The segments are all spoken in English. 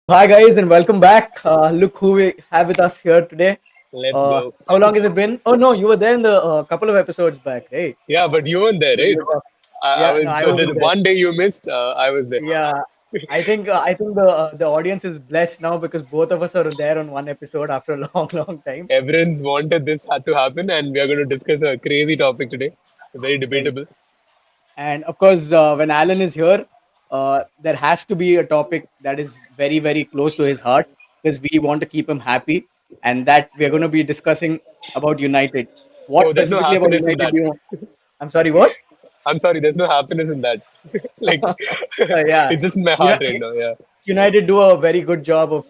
So, hi guys, and welcome back. Look who we have with us here today. Let's go. How long has it been? Oh no, you were there in the couple of episodes back, right? Yeah, but you weren't there, You right? were with us. I Yeah, no, was I the wasn't there. one day you missed. I was there. Yeah, I think the audience is blessed now because both of us are there on one episode after a long, long time. Everyone's wanted this had to happen, and we are going to discuss a crazy topic today. Very Right. debatable. And of course, when Alan is here, there has to be a topic that is very, very close to his heart because we want to keep him happy, and that we are going to be discussing about United. What Oh, there's no specifically about happiness in United that. do you? I'm sorry, what? I'm sorry, there's no happiness in that. Like, Yeah, it's just in my heart right now. Yeah. United do a very good job of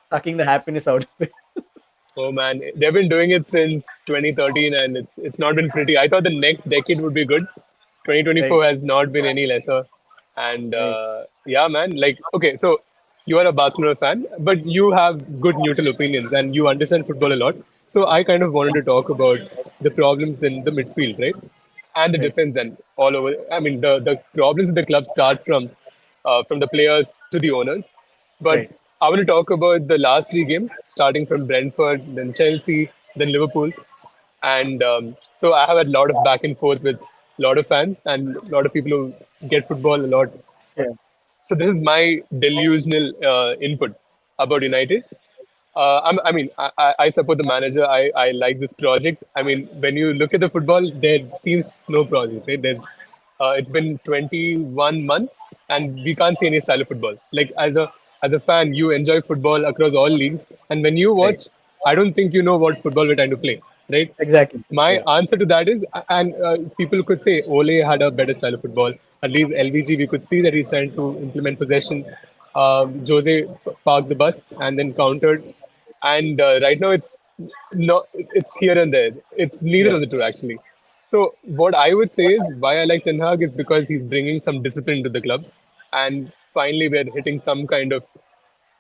sucking the happiness out of it. Oh man, they've been doing it since 2013, and it's not been pretty. I thought the next decade would be good. Right, 2024 has not been any lesser, and right, yeah, man. Like, okay, so you are a Barcelona fan, but you have good neutral opinions, and you understand football a lot. So I kind of wanted to talk about the problems in the midfield, right, and the right, defense, and all over. I mean, the problems in the club start from the players to the owners. But right. I want to talk about the last three games, starting from Brentford, then Chelsea, then Liverpool. And so I have a lot of back and forth with a lot of fans and a lot of people who get football a lot. Yeah, So this is my delusional input about United. I support the manager. I like this project. I mean, when you look at the football, there seems no project. Right? It's been 21 months, and we can't see any style of football. Like as a fan, you enjoy football across all leagues, and when you right. watch, I don't think you know what football we're trying to play. Right? Exactly. My Yeah, answer to that is, and people could say Ole had a better style of football. At least LVG, we could see that he's trying to implement possession. Jose parked the bus and then countered. And right now, it's here and there. It's neither yeah, of the two actually. So what I would say is why I like Ten Hag is because he's bringing some discipline to the club, and finally we're hitting some kind of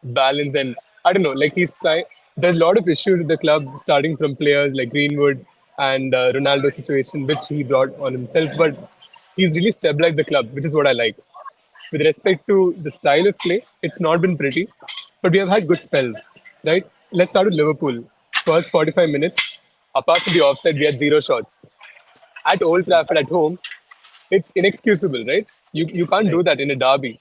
balance. And I don't know, like he's trying. There's a lot of issues with the club, starting from players like Greenwood and Ronaldo situation, which he brought on himself. But he's really stabilized the club, which is what I like. With respect to the style of play, it's not been pretty, but we have had good spells, right? Let's start with Liverpool. First 45 minutes, apart from the offside, we had zero shots. At Old Trafford at home, it's inexcusable, right? You can't right. do that in a derby.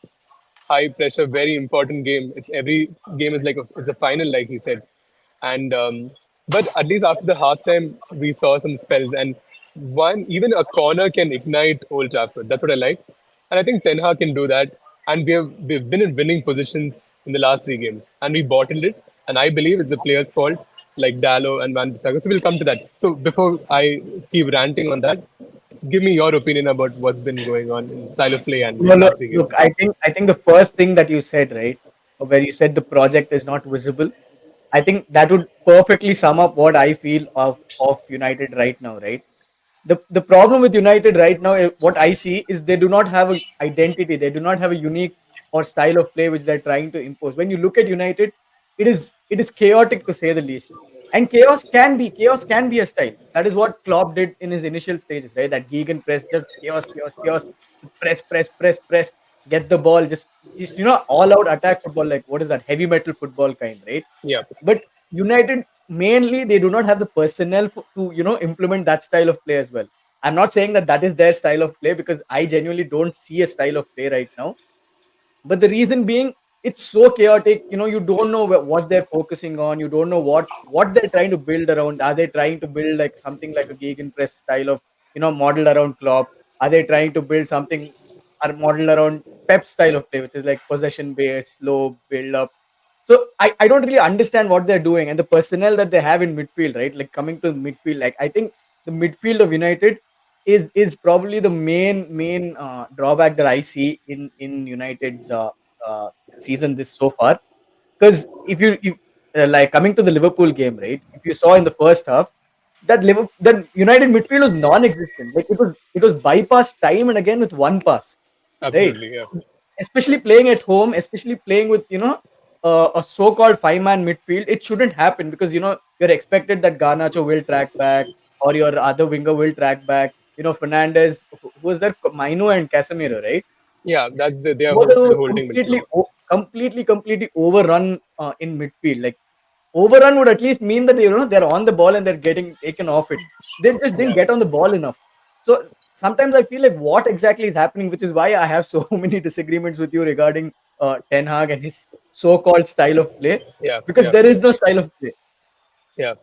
High pressure, very important game. It's every game is like is a final, like he said. And but at least after the halftime, we saw some spells, and one even a corner can ignite Old Trafford. That's what I like, and I think Ten Hag can do that. And we've been in winning positions in the last three games, and we bottled it. And I believe it's the players' fault, like Dallo and Van Bissaka. So we'll come to that. So before I keep ranting on that, give me your opinion about what's been going on in style of play and No, in look, last three look. games. I think the first thing that you said, right, where you said the project is not visible. I think that would perfectly sum up what I feel of United right now, right? The problem with United right now, what I see is they do not have a identity. They do not have a unique or style of play which they're trying to impose. When you look at United, it is chaotic to say the least. And chaos can be a style. That is what Klopp did in his initial stages, right? That Gegan press, just chaos, chaos, chaos, press, press, press, press, get the ball, just all out attack football. Like what is that? Heavy metal football kind, right? Yeah. But United mainly they do not have the personnel to implement that style of play as well. I'm not saying that that is their style of play because I genuinely don't see a style of play right now. But the reason being, it's so chaotic. You don't know what they're focusing on. You don't know what they're trying to build around. Are they trying to build like something like a gegenpress style of modeled around Klopp? Are they trying to build something are modeled around Pep style of play, which is like possession based, slow build up? So I don't really understand what they're doing and the personnel that they have in midfield, right? Like coming to midfield, like I think the midfield of United is probably the main drawback that I see in United's season this so far. Because if like coming to the Liverpool game, right? If you saw in the first half, that United midfield was non-existent. Like it was bypassed time and again with one pass, right? Absolutely, yeah. Especially playing at home, especially playing with a so-called five-man midfield, it shouldn't happen because you're expected that Garnacho will track back or your other winger will track back. Fernandez, who was there, Mainu and Casemiro, right? Yeah, they are Both of them the were holding completely midfield. completely overrun in midfield. Like overrun would at least mean that they're on the ball and they're getting taken off it. They just didn't Yeah, get on the ball enough. So sometimes I feel like what exactly is happening, which is why I have so many disagreements with you regarding Ten Hag and his so-called style of play, yeah, because yeah, there is no style of play. yeah.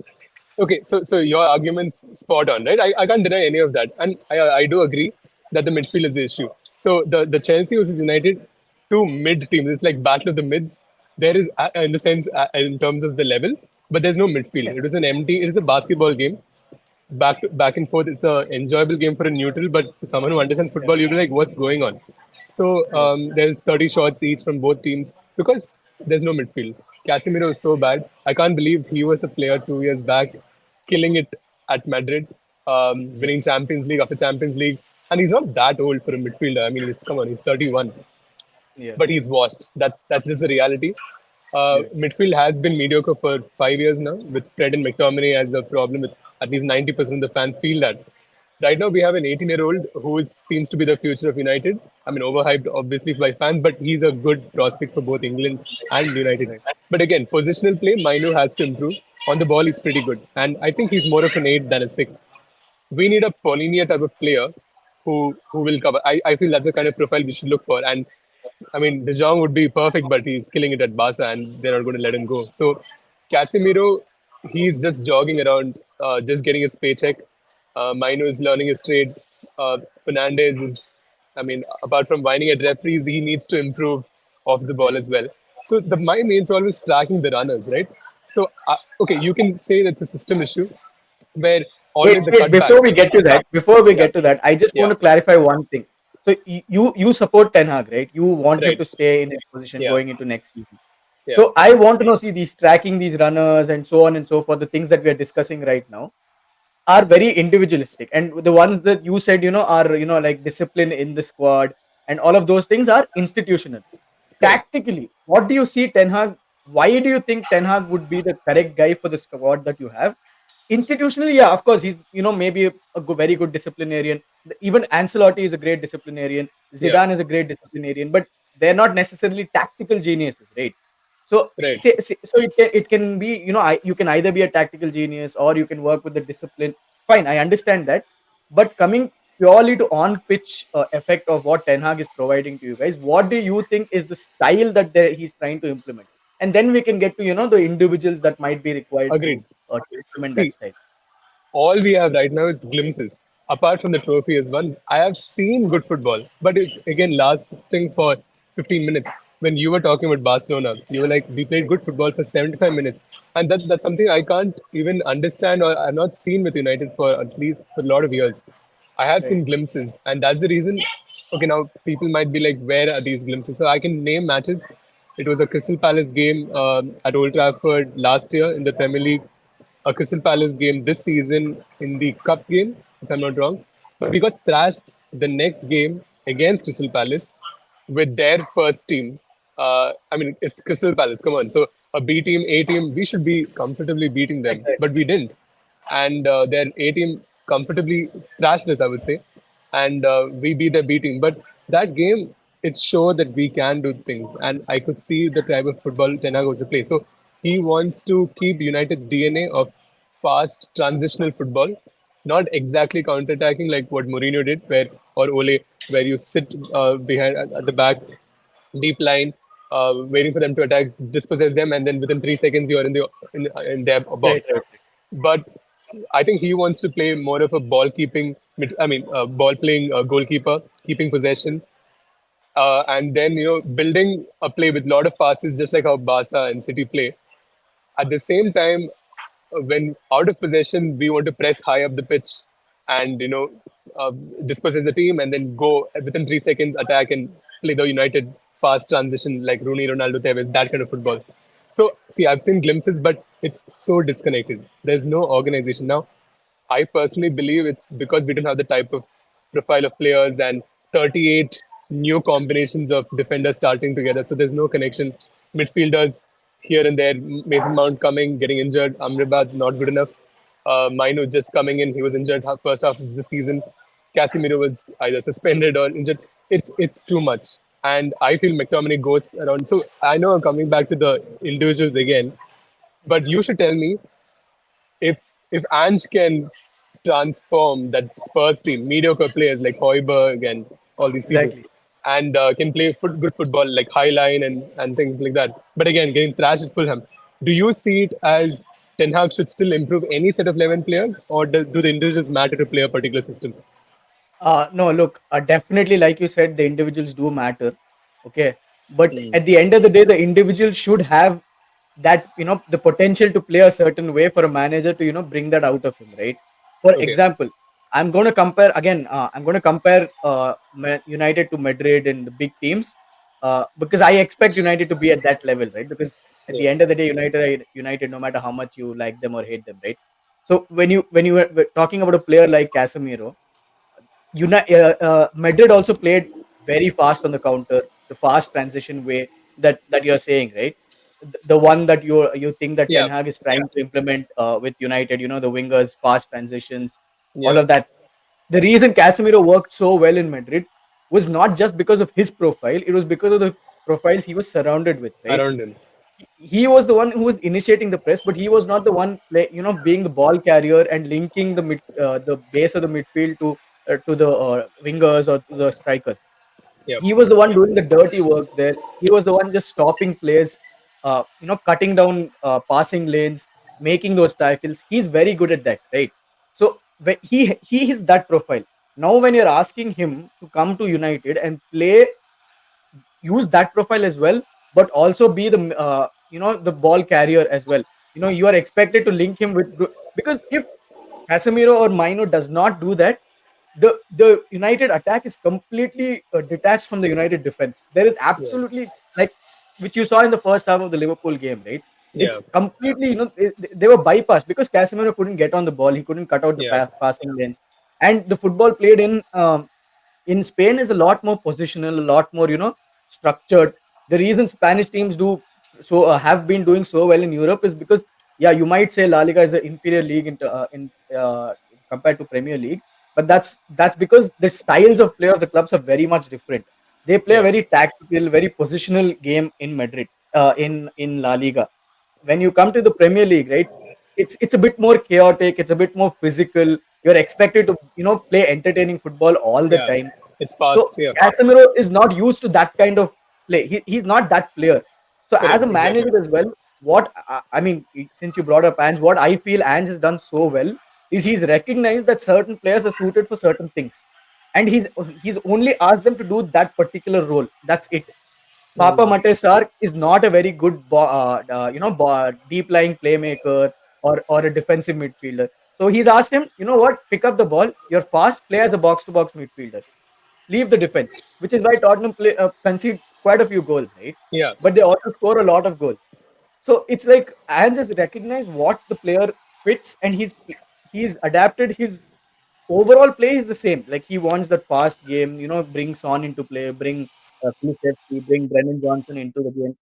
Okay, so your argument's spot on, right? I can't deny any of that, and I do agree that the midfield is the issue. So the Chelsea versus United, two mid teams. It's like battle of the mids. There is, in the sense, in terms of the level, but there's no midfield. Yeah, It is an empty. It is a basketball game, back and forth. It's a enjoyable game for a neutral, but for someone who understands yeah, football, you'll be like, what's going on? So yeah, there's 30 shots each from both teams because there's no midfield. Casemiro is so bad. I can't believe he was a player 2 years back, killing it at Madrid, yeah, winning Champions League after Champions League, and he's not that old for a midfielder. I mean, come on, he's 31, yeah, but he's washed. That's just the reality. yeah. Midfield has been mediocre for 5 years now, with Fred and McTominay as a problem. With at least 90% of the fans feel that. Right now, we have an 18-year-old who seems to be the future of United. I mean, overhyped obviously by fans, but he's a good prospect for both England and United. Right. But again, positional play, Mainu has to improve. On the ball, he's pretty good, and I think he's more of an 8 than a 6. We need a Polinia type of player who will cover. I feel that's the kind of profile we should look for. And I mean, De Jong would be perfect, but he's killing it at Barca, and they're not going to let him go. So Casemiro, he's just jogging around, just getting his paycheck. Mino is learning his trade. Fernandez is, I mean, apart from whining at referees, he needs to improve off the ball Right. as well. So my main problem is tracking the runners, right? So okay, you can say that's a system issue where Wait, always the wait. Before we cutbacks get to that, attacks. Yeah, I just want yeah, to clarify one thing. So you support Ten Hag, right? You want him right. to stay in his position Yeah, going into next season. yeah, So I want to know, see, these tracking these runners and so on and so forth, the things that we are discussing right now are very individualistic, and the ones that you said, are like discipline in the squad, and all of those things are institutional. correct. Tactically, what do you see Ten Hag? Why do you think Ten Hag would be the correct guy for the squad that you have? Institutionally, yeah, of course, he's maybe very good disciplinarian. Even Ancelotti is a great disciplinarian. Yeah, Zidane is a great disciplinarian, but they're not necessarily tactical geniuses, right? So, right. so it can be, you can either be a tactical genius or you can work with the discipline. Fine, I understand that, but coming purely to on pitch effect of what Ten Hag is providing to you guys, what do you think is the style that he's trying to implement? And then we can get to the individuals that might be required Agreed. to implement that See, style. all we have right now is glimpses. Apart from the trophy as one, I have seen good football, but it's again lasting for 15 minutes. When you were talking about Barcelona, you were like, we played good football for 75 minutes. And that's something I can't even understand or I've not seen with United for at least for a lot of years. I have Right. seen glimpses, and that's the reason. Okay, now people might be like, where are these glimpses? So I can name matches. It was a Crystal Palace game at Old Trafford last year in the Premier League, a Crystal Palace game this season in the Cup game, if I'm not wrong. But we got thrashed the next game against Crystal Palace with their first team. I mean, it's Crystal Palace. Come on. So a B team, A team, we should be comfortably beating them, Exactly. but we didn't. And their A team comfortably thrashed us, I would say, and we beat their B team. But that game, it showed that we can do things, and I could see the type of football Ten Hag wants to play. So he wants to keep United's DNA of fast transitional football, not exactly counter-attacking like what Mourinho did, or Ole, where you sit behind at the back, deep line, waiting for them to attack, dispossess them, and then within 3 seconds you're in their Right, box. right, But I think he wants to play more of a ball keeping, ball playing goalkeeper, keeping possession, and then building a play with a lot of passes, just like how Barca and City play. At the same time, when out of possession, we want to press high up the pitch and uh, dispossess the team, and then go within 3 seconds attack and play the United fast transition like Rooney, Ronaldo, Tevez, that kind of football. So see, I've seen glimpses, but it's so disconnected. There's no organization now. I personally believe it's because we don't have the type of profile of players and 38 new combinations of defenders starting together. So there's no connection. Midfielders here and there, Mason Mount coming, getting injured, Amrabat not good enough. Mino just coming in, he was injured first half of the season. Casemiro was either suspended or injured. It's too much. and I feel McTominay goes around. So I know I'm coming back to the individuals again, but you should tell me if Ange can transform that Spurs team, mediocre players like Hoiberg and all these people, Exactly. and can play good football like high line and things like that. But again, getting thrashed at Fulham. Do you see it as Ten Hag should still improve any set of 11 players, or do the individuals matter to play a particular system? No, look, definitely, like you said, the individuals do matter. Okay. But Mm. at the end of the day, the individual should have that, the potential to play a certain way for a manager to, bring that out of him, right? For Okay. example, I'm going to compare again, I'm going to compare United to Madrid and the big teams because I expect United to be at that level, right? Because at Yeah. the end of the day, United are United, no matter how much you like them or hate them, right? So when you were talking about a player like Casemiro, Madrid also played very fast on the counter, the fast transition way that you're saying, right? The one that you think that Ten Yeah. Hag is trying to implement with United, the wingers, fast transitions, all Yeah. of that. The reason Casemiro worked so well in Madrid was not just because of his profile; it was because of the profiles he was surrounded with, right? Around him. He was the one who was initiating the press, but he was not the one being the ball carrier and linking the base of the midfield to the wingers or to the strikers. Yeah. He was the one doing the dirty work there. He was the one just stopping plays, cutting down passing lanes, making those tackles. He's very good at that, right? So he is that profile. Now, when you're asking him to come to United and play, use that profile as well, but also be the ball carrier as well. You are expected to link him with because if Casemiro or Mino does not do that, the United attack is completely detached from the United defense. There is Yeah. absolutely, like, which you saw in the first half of the Liverpool game, right? Yeah. It's completely, they were bypassed because Casemiro couldn't get on the ball. He couldn't cut out the Yeah. passing lanes, and the football played in Spain is a lot more positional, a lot more, structured. The reason Spanish teams do so have been doing so well in Europe is because, yeah, you might say La Liga is an inferior league in compared to Premier League, but that's because the styles of play of the clubs are very much different. They play a Yeah. very tactical, very positional game in Madrid, in La Liga. When you come to the Premier League, right, it's a bit more chaotic, it's a bit more physical. You're expected to play entertaining football all the Yeah. time. It's So fast. Yeah. Casemiro is not used to that kind of play. He's not that player. So as Correct. a Exactly. manager as well, what I mean, since you brought up Ange, what I feel Ange has done so well is he's recognized that certain players are suited for certain things, and he's only asked them to do that particular role. That's it. Papa Mm. Mate Sark is not a very good, deep lying playmaker or a defensive midfielder. So he's asked him, you know what, pick up the ball. You're fast, play as a box to box midfielder. Leave the defense, which is why Tottenham concede quite a few goals, right? Yeah. But they also score a lot of goals. So it's like Ange has recognized what the player fits, and he's adapted his overall play is the same. Like he wants that fast game, bring Son into play, bring Kulusevski, bring Brennan Johnson into the game,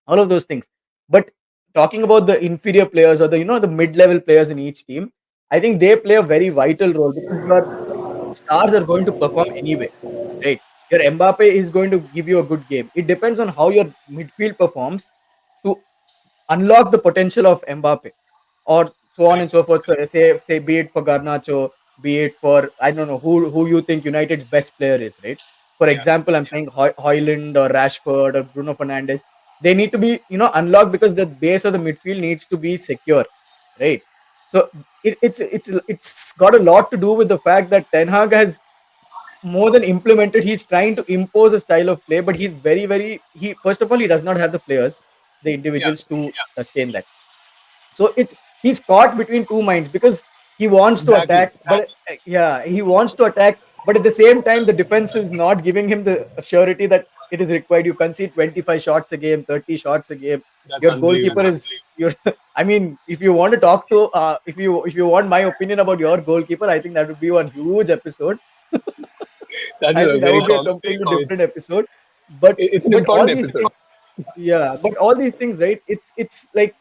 all of those things. But talking about the inferior players or the mid-level players in each team, I think they play a very vital role because your stars are going to perform anyway, right? Your Mbappe is going to give you a good game. It depends on how your midfield performs to unlock the potential of Mbappe, or so on and Correct. so forth. So say be it for Garnacho, be it for, I don't know who you think United's best player is, right? For Yeah. example, I'm saying Hoyland or Rashford or Bruno Fernandes. They need to be unlocked because the base of the midfield needs to be secure, right? So it's got a lot to do with the fact that Ten Hag has more than implemented. He's trying to impose a style of play, but he's very, he first of all, he does not have the players, the Yeah. individuals to sustain that. So he's caught between two minds because he wants to Exactly. attack, but yeah, he wants to attack, but at the same time, the defense is not giving him the surety that it is required. You concede 25 shots a game, 30 shots a game. That's Your goalkeeper unbelievable. is your. I mean, if you want to talk to, if you want my opinion about your goalkeeper, I think that would be one huge episode. That is I a think that very would be a common. completely different It's episode. But it's an but all important these episode. things, yeah, but all these things, right? It's like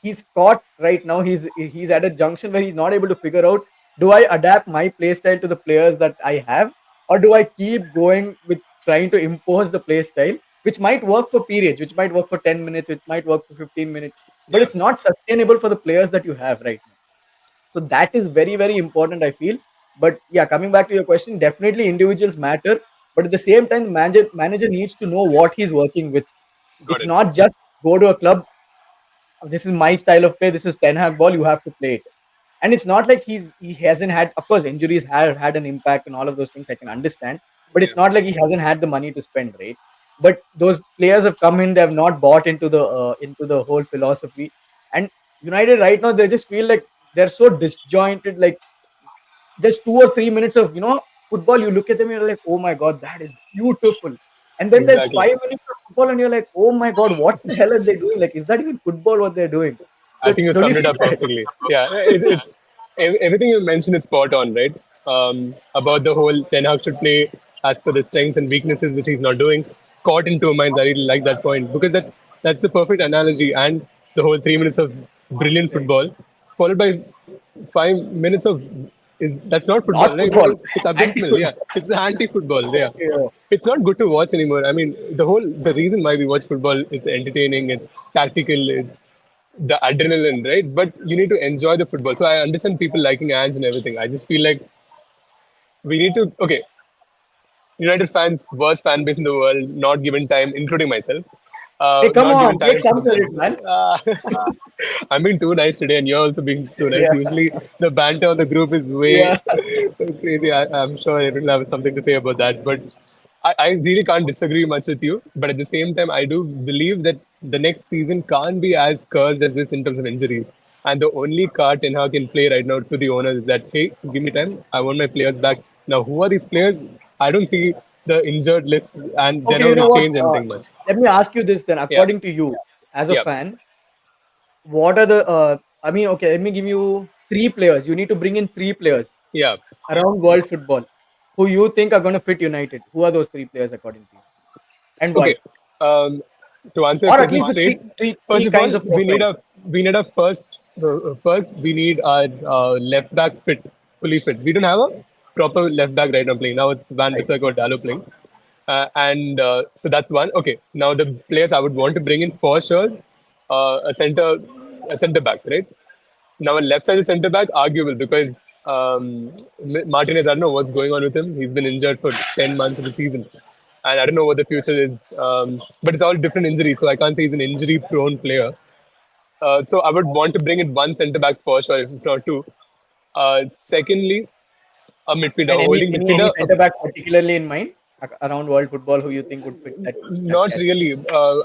he's caught right now. He's at a junction where he's not able to figure out, do I adapt my play style to the players that I have, or do I keep going with trying to impose the play style, which might work for periods, which might work for 10 minutes, it might work for 15 minutes, but Yeah, it's not sustainable for the players that you have right now. So that is very, very important, I feel. But yeah, coming back to your question, definitely individuals matter, but at the same time, the manager needs to know what he's working with. got It's it. not just go to a club, this is my style of play, this is Ten Hag ball, you have to play it. And it's not like he hasn't had, of course, injuries have had an impact and all of those things I can understand, but Yeah, it's not like he hasn't had the money to spend, right? But those players have come in, they have not bought into the whole philosophy. And United right now, they just feel like they're so disjointed, like just 2 or 3 minutes of football, you look at them, you're like, oh my god, that is beautiful. And then there's exactly. 5 minutes of football and you're like, oh my god, what the hell are they doing? Like, is that even football what they're doing? I So think you don't you summed it feel up that? perfectly. Yeah, everything you mentioned is spot on, right? About the whole Ten Hag should play as per the strengths and weaknesses, which he's not doing. Caught in two minds. I really like that point because that's the perfect analogy, and the whole 3 minutes of brilliant Right. football, followed by 5 minutes of is that's not Not football, right? football. It's abysmal. Yeah, Anti-football. it's anti-football. Yeah, Yeah. it's not good to watch anymore. I mean, the reason why we watch football, it's entertaining, it's tactical, it's the adrenaline, right? But you need to enjoy the football. So I understand people liking ads and everything. I just feel like we need to. Okay, United fans, worst fan base in the world, not given time, including myself. Hey, come Not given on, take time for some the. credit, man. Uh, I'm being too nice today, and you're also being too nice. Yeah. Usually, the banter on the group is way Yeah. crazy. I'm sure everyone will have something to say about that. But I really can't disagree much with you. But at the same time, I do believe that the next season can't be as cursed as this in terms of injuries. And the only card Ten Hag can play right now to the owners is that, hey, give me time. I want my players back. Now, who are these players? I don't see the injured list, and they're Okay, not you going know to what? change anything much. Let me ask you this then. Yeah, According to you, as a yeah, fan, what are the? I mean, okay, let me give you three players. You need to bring in three players yeah. around world football who you think are going to fit United. Who are those three players according to you, and Okay. why? Um, to answer your Or at question least the straight, three first of kinds all, of profiles. we need a first we need our left back fit, fully fit. We don't have a proper left back right now playing. Now it's Van Right. Bissaka or Dallo playing, and so that's one. Okay. Now the players I would want to bring in for sure, a center back, right? Now, on left side of centre back, arguable because Martinez, I don't know what's going on with him. He's been injured for 10 months of the season. And I don't know what the future is. But it's all different injuries, so I can't say he's an injury prone player. So I would want to bring in one centre back for sure, if not two. Secondly, a midfielder, And a holding any midfielder, centre back particularly in mind around world football who you think would fit that not catch? really.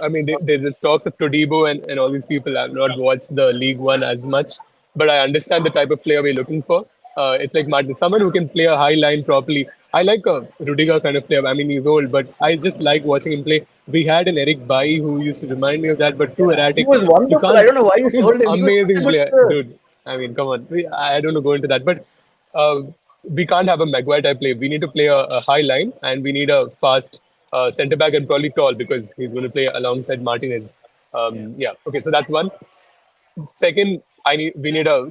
I mean, there's talks of Todibo and all these people. I've not watched the League One as much, but I understand the type of player we're looking for. It's like Martin, someone who can play a high line properly. I like a Rudiger kind of player. I mean, he's old, but I just like watching him play. We had an Eric Bailly who used to remind me of that, but too Yeah, he erratic. was You wonderful. I can't. don't know why you He's sold him. He was such a amazing good player, player. dude. I mean, come on. I don't know go into that, but uh, we can't have a Maguire type play. We need to play a high line, and we need a fast centre back and probably tall because he's going to play alongside Martinez. Yeah. Yeah. Okay. So that's one. Second, we need a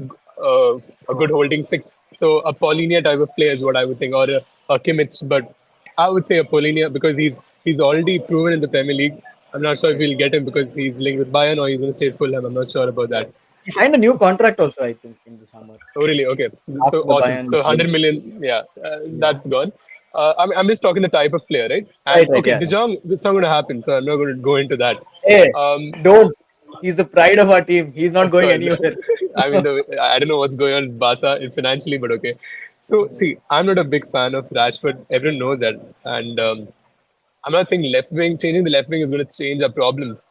good holding six. So a Paulinia type of player is what I would think, or a Kimmich. But I would say a Paulinia because he's already proven in the Premier League. I'm not sure if we'll get him because he's linked with Bayern or he's going to stay at Fulham. I'm not sure about Yeah. that. He signed a new contract also, I think, in the summer Oh, really? Okay. So after the awesome. Bayern So 100 deal. million, yeah, Yeah. that's gone. I'm just talking the type of player, right? Right, And right, okay, yeah. De Jong, it's not going to happen, so I'm not going to go into that. Hey, Um, don't. He's the pride of our team. He's not of going course, anywhere. I mean, I don't know what's going on with Barca financially, but okay. So, see, I'm not a big fan of Rashford. Everyone knows that. And I'm not saying left wing, changing the left wing is going to change our problems.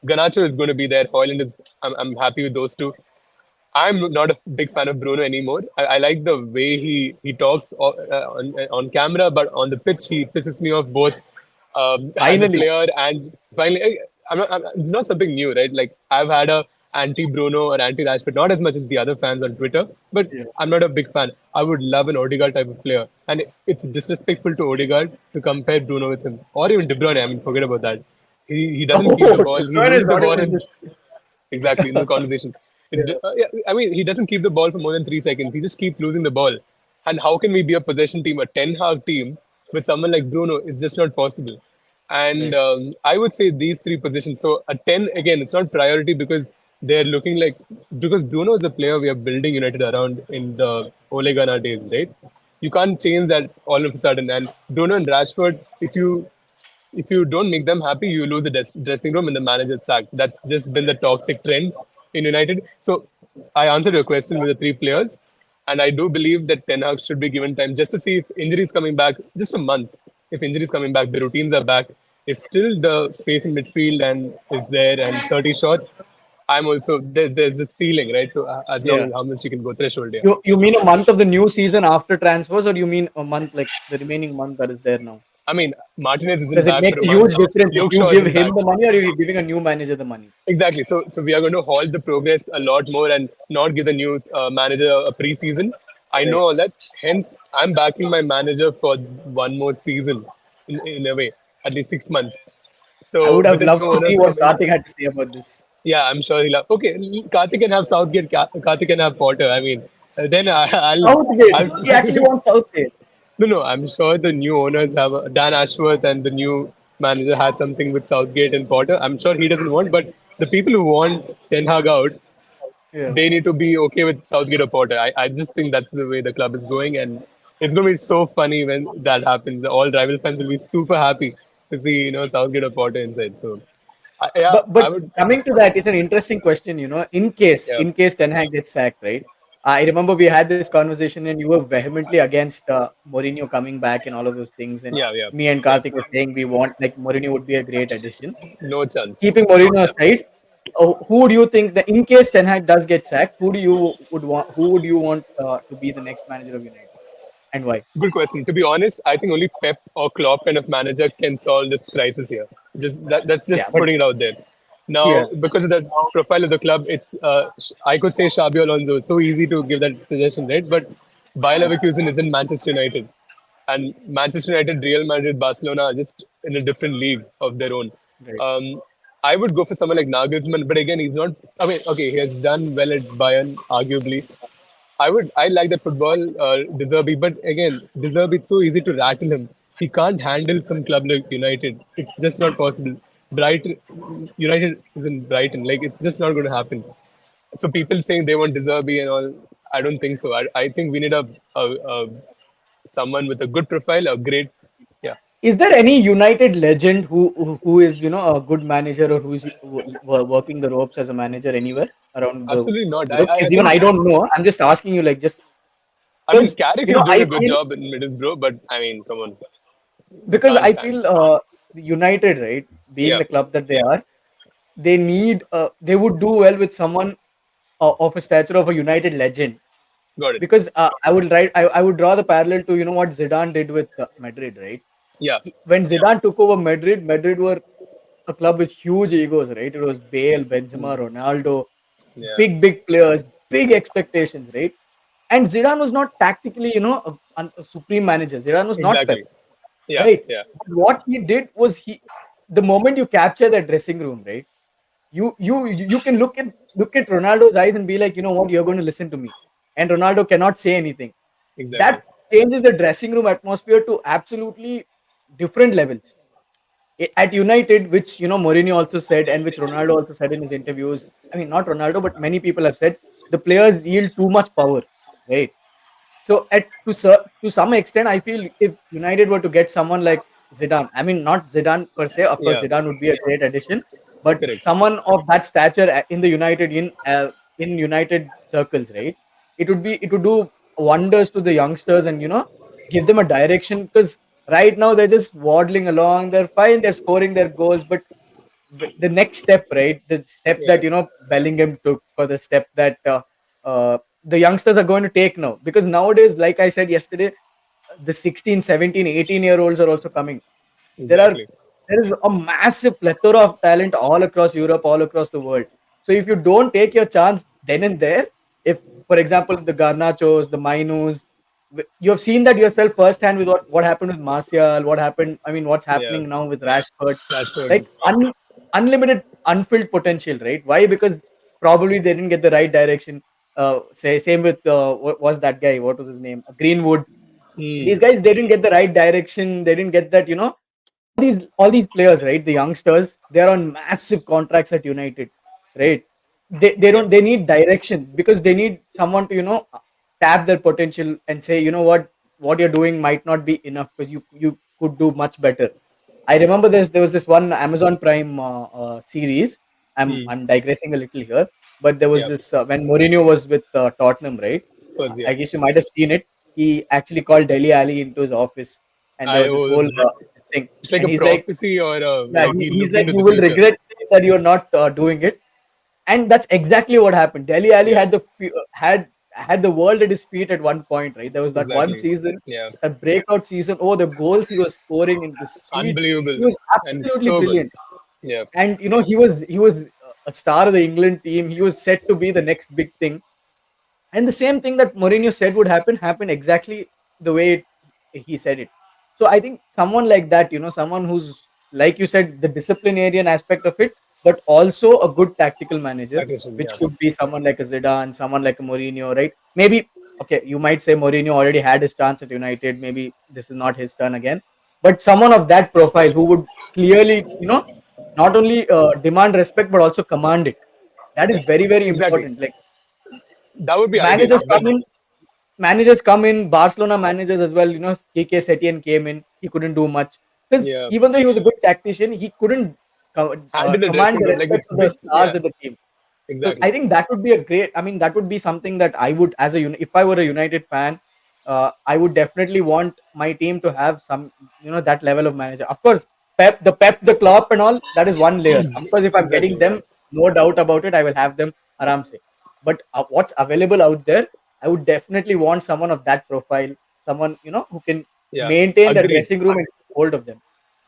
Ganacho is going to be there. Hoyland is, I'm happy with those two. I'm not a big fan of Bruno anymore. I like the way he talks on camera, but on the pitch he pisses me off both as a Finally. player and finally. It's not something new, right? Like I've had a anti Bruno or anti Rashford, not as much as the other fans on Twitter, but Yeah. I'm not a big fan. I would love an Odegaard type of player, and it's disrespectful to Odegaard to compare Bruno with him or even De Bruyne. I mean, forget about that. He doesn't keep the Oh, ball. De He Bruyne is loses the not ball even in in this. exactly in the conversation. It's Yeah. yeah, I mean, he doesn't keep the ball for more than 3 seconds. He just keeps losing the ball. And how can we be a possession team, a Ten Hag team, with someone like Bruno is just not possible. And Right. I would say these three positions. So a 10, again, it's not priority because they're looking like, because Bruno is a player we are building United around in the Ole Gunnar days, right? You can't change that all of a sudden. And Bruno and Rashford, if you don't make them happy, you lose the dressing room and the manager's sacked. That's just been the toxic trend in United. So I answered your question with the three players, and I do believe that Ten Hag should be given time just to see if injuries coming back, just a month. If injuries coming back, the routines are back. If still the space in midfield and is there and 30 shots, I'm also there's the ceiling, right? So as long Yeah. as how much you can go threshold, yeah. You mean a month of the new season after transfers, or you mean a month like the remaining month that is there now? I mean, Martinez isn't Because it back makes for a a month. huge difference if Luke you Shaw give isn't him back. the money or you're giving a new manager the money. Exactly. So we are going to halt the progress a lot more and not give the new manager a preseason. I know Right. all that. Hence, I'm backing my manager for one more season in a way, at least 6 months. I So would with have the new loved to see owners what coming, Karthik had to say about this. yeah, I'm sure he'll have. Okay, Karthik can have Southgate. Karthik can have Potter. I mean, then Southgate. I'll He actually wants Southgate. no, no. I'm sure the new owners have Dan Ashworth and the new manager has something with Southgate and Potter. I'm sure he doesn't want, but the people who want Ten Hag out, Yeah. they need to be okay with Southgate or Potter. I just think that's the way the club is going, and it's going to be so funny when that happens. All rival fans will be super happy to see Southgate or Potter inside. So, yeah, But I would. coming to that is an interesting question. In case Yeah, Ten Hag gets sacked, right? I remember we had this conversation and you were vehemently against Mourinho coming back and all of those things. And yeah, yeah, me and yeah. Karthik were saying we want like Mourinho would be a great addition. No chance. Keeping Mourinho aside, who do you think that in case Ten Hag does get sacked, who would you want to be the next manager of United and why? Good question. To be honest, I think only Pep or Klopp kind of manager can solve this crisis here. That's Yeah, just but putting it out there. Now, yeah, because of the profile of the club, it's I could say Xabi Alonso. It's so easy to give that suggestion, right? But Bayer Leverkusen isn't Manchester United, and Manchester United, Real Madrid, Barcelona are just in a different league of their own. right. Um, I would go for someone like Nagelsmann, but again, he's not. I mean, okay, he has done well at Bayern, arguably, I like that football, Deserby, but again, Deserby, it's so easy to rattle him. He can't handle some club like United. It's just not possible. Brighton, United is in Brighton. Like, it's just not going to happen. So people saying they want Deserby and all, I don't think so. I think we need a someone with a good profile, a great, yeah. Is there any United legend who is a good manager or who is working the ropes as a manager anywhere around the Absolutely not. Europe? I Because even think, I don't know. I'm just asking you, like, just I mean, because Carrick is doing I a good feel job in Middlesbrough, but I mean, come on, you because I can't. feel United, right, being Yeah, the club that they are, they would do well with someone of a stature of a United legend. got it. Because I would draw the parallel to what Zidane did with Madrid, right? Yeah, When Zidane took over Madrid, Madrid were a club with huge egos, right? It was Bale, Benzema, Ronaldo, yeah, big players, big expectations, right? And Zidane was not tactically, a supreme manager. Zidane was not Pep, exactly. Yeah, right? yeah, But what he did was the moment you capture that dressing room, right? You can look at Ronaldo's eyes and be like, you know what, you're going to listen to me, and Ronaldo cannot say anything. exactly. That changes the dressing room atmosphere to absolutely different levels. At United, which Mourinho also said, and which Ronaldo also said in his interviews. I mean, not Ronaldo, but many people have said the players yield too much power, right? So to some extent, I feel if United were to get someone like Zidane, I mean not Zidane per se, of course Yeah, Zidane would be a great addition, but correct. someone of that stature in the United in United circles, right? It would do wonders to the youngsters and give them a direction because right now they're just waddling along. They're fine, they're scoring their goals, but the next step, right? The step Yeah, that Bellingham took, or the step that the youngsters are going to take now. Because nowadays, like I said yesterday, the 16, 17, 18-year olds are also coming. There are exactly. there is a massive plethora of talent all across Europe, all across the world. So if you don't take your chance then and there, if for example the Garnachos, the Mainus, you have seen that yourself firsthand with what happened with Martial, what happened. I mean, what's Yeah, happening now with Rashford, Rashford. like unlimited unfilled potential, right? Why? Because probably they didn't get the right direction. Say same with what was that guy? What was his name? Greenwood. Hmm. These guys, they didn't get the right direction. They didn't get that, all these players, right? The youngsters, they're on massive contracts at United, right? They Yep. don't they need direction because they need someone to tap their potential and say, what you're doing might not be enough because you could do much better. I remember there was this one Amazon Prime series. Hmm. I'm digressing a little here, but there was Yep. this when Mourinho was with Tottenham, right? Spurs. I Yeah. guess you might have seen it. He actually called Deli Ali into his office, and there I was this whole was. this thing, It's like and a he's like, prophecy, or yeah, like he he's looked like, into you the will future. regret this that you're not doing it, and that's exactly what happened. Deli Ali Yeah. had the world at his feet at one point, right? There was that one Exactly. season, Yeah. a breakout season. Oh, the goals he was scoring in the street, Unbelievable he was and absolutely so good. brilliant. Yeah. And he was a star of the England team. He was set to be the next big thing. And the same thing that Mourinho said would happen happened exactly the way he said it. So I think someone like that, someone who's, like you said, the disciplinarian aspect of it, but also a good tactical manager, Tactician. which Yeah. could be someone like a Zidane, someone like a Mourinho, right? Maybe, okay, you might say Mourinho already had his chance at United. Maybe this is not his turn again. But someone of that profile who would clearly, not only demand respect, but also command it. That is very, very Exactly. important. Like, That would be ideal. managers But come in, Barcelona managers as well. KK Setien came in. He couldn't do much because yeah, even though he was a good tactician, he couldn't handle the command dressing the room like respect it's of the big. stars Yeah. in the team. So I Exactly. think that would be a great. I mean, that would be something that I would, if I were a United fan, I would definitely want my team to have some, that level of manager. Of course, the Klopp and all, that is one layer. Of course, if I'm Exactly. getting Yeah. them, no doubt about it, I will have them aramse. But what's available out there, I would definitely want someone of that profile, someone who can Yeah. maintain their Agreed. dressing room and keep hold of them.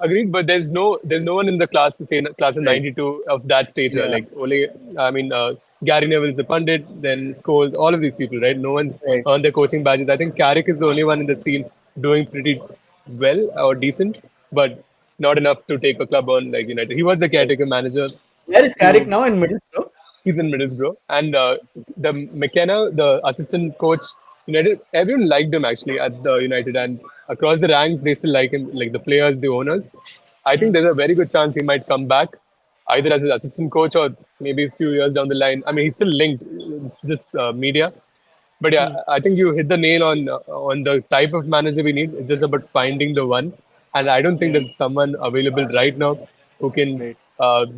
Agreed, but there's no one in the class to say class of Right. '92 of that stature. Yeah. Like only, I mean, Gary Neville's the pundit, then Scholes, all of these people, right? No one's Right. earned their coaching badges. I think Carrick is the only one in the scene doing pretty well or decent, but not enough to take a club on like United. He was the Right. caretaker manager Where is Carrick few now in Middlesbrough? He's in Middlesbrough. And the McKenna, the assistant coach, United, everyone liked him actually at the United. And across the ranks, they still like him, like the players, the owners. I think Mm, there's a very good chance he might come back, either as an assistant coach or maybe a few years down the line. I mean, he's still linked. It's just media. But yeah, mm, I think you hit the nail on the type of manager we need. It's just about finding the one, and I don't think right. there's someone available right now who can Right.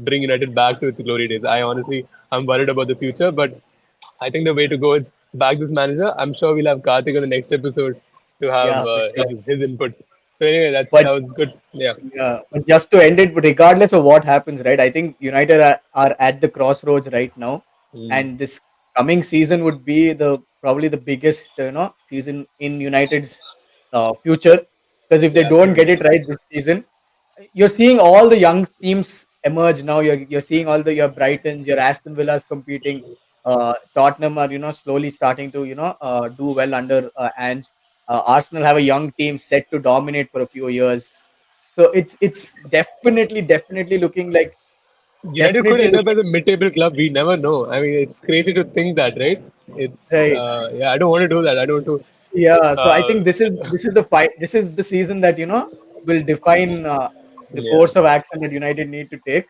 bring United back to its glory days. I'm worried about the future, but I think the way to go is back this manager. I'm sure we'll have Karthik on the next episode to have Yeah, for sure. his input. So anyway, that But was good. Yeah, yeah, but just to end it, regardless of what happens, right? I think United are at the crossroads right now, mm, and this coming season would be the probably the biggest season in United's future. Because if they yeah, don't get absolutely. it right this season, you're seeing all the young teams emerge now. You're seeing all your Brightons, your Aston Villas competing. Tottenham are slowly starting to do well under Ange. Arsenal have a young team set to dominate for a few years. So it's definitely looking like United could definitely end up looking as a mid-table club. We never know. I mean, it's crazy to think that, right? It's right. yeah. I don't want to do that. I don't want Yeah. to. So I think this is the fight. This is the season that will define the Yeah, course of action that United need to take.